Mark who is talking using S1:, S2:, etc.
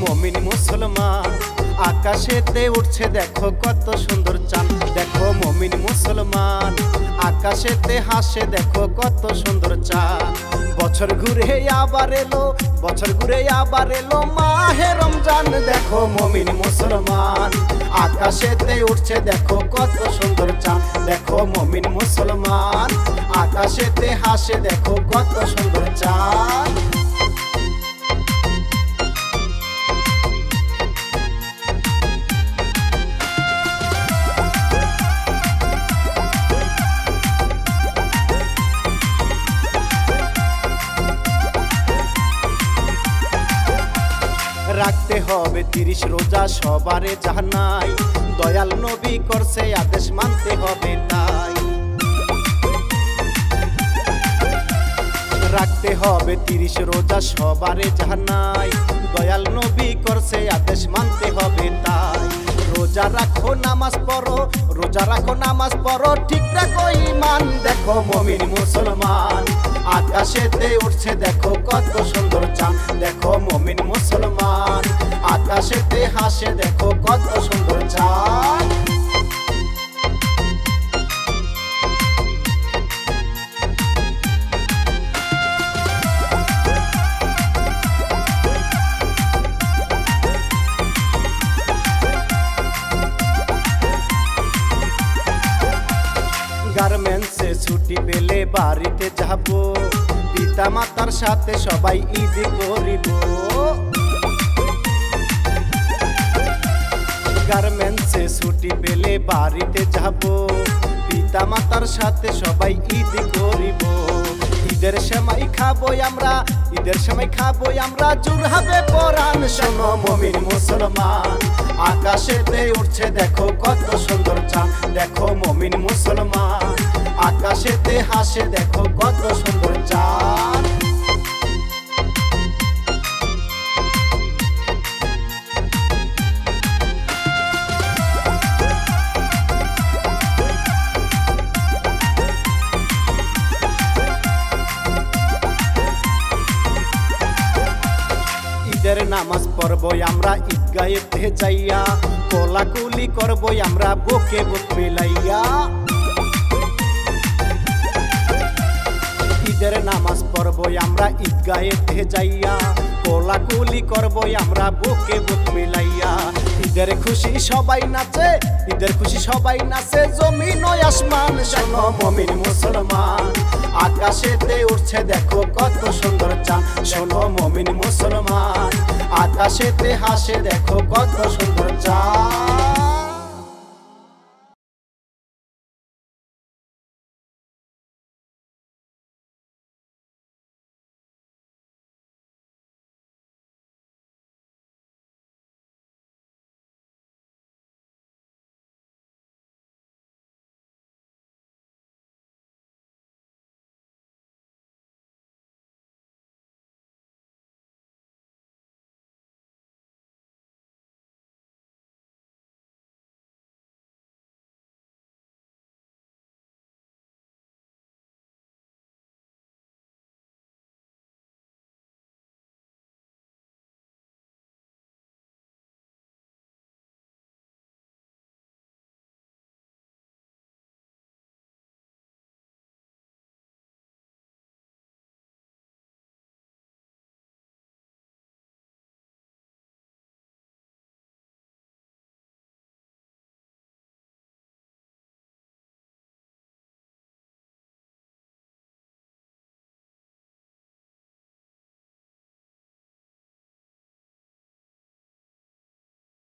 S1: মুমিন মুসলমান আকাশেতে উঠছে দেখো কত সুন্দর চাঁদ। দেখো মুমিন মুসলমান আকাশেতে হাসে দেখো কত সুন্দর চাঁদ। বছর ঘুরে আবার এলো, বছর ঘুরে আবার এলো মাহে রমজান। দেখো মুমিন মুসলমান আকাশেতে উঠছে দেখো কত সুন্দর চাঁদ। দেখো মুমিন মুসলমান আকাশেতে হাসে দেখো কত সুন্দর চাঁদ। রাখতে হবে 30 রোজা সবারে জানাই, দয়াল নবী করছে আদেশ মানতে হবে তাই। রাখতে হবে 30 রোজা সবারে জানাই, দয়াল নবী করছে আদেশ মানতে হবে তাই। রোজা রাখো নামাজ পড়ো, রোজা রাখো নামাজ পড়ো, ঠিক রাখো ঈমান। দেখো মুমিন মুসলমান আকাশেতে উঠছে দেখো কত সুন্দর চাঁদ। দেখো মুমিন মুসলমান আকাশেতে হাসে দেখো কত সুন্দর চাঁদ। গার্মেন্টসে ছুটি পেলে বাড়িতে যাব, পিতা মাতার সাথে সবাই ঈদ করিব। গার্মেন্টসে ছুটি পেলে বাড়িতে যাব, পিতা মাতার সাথে সবাই ঈদ করিব। ঈদের সময় খাবো আমরা, ঈদের সময় খাবো আমরা, জোর হবে পরাণ। শোনো মুমিন মুসলমান আকাশেতে উঠছে দেখো কত সুন্দর চাঁদ। দেখো মুমিন মুসলমান আকাশেতে হাসে দেখো কত সুন্দর চাঁদ। ঈদের নামাজ পড়বো আমরা ঈদগাহেতে যাইয়া, কোলাকুলি করবো আমরা বুকে বুক মিলাইয়া। ঈদের নামাজ পড়বো আমরা ঈদগাহেতে যাইয়া, কোলাকুলি করবো আমরা বুকে বুক মিলাইয়া। ঈদের খুশি সবাই নাচে, ঈদের খুশি সবাই নাচে, জমিন ও আসমান। শোনো মুমিন মুসলমান আকাশেতে উঠছে দেখো কত সুন্দর চাঁদ। শোনো মুমিন মুসলমান আকাশেতে হাসে দেখো কত সুন্দর চাঁদ।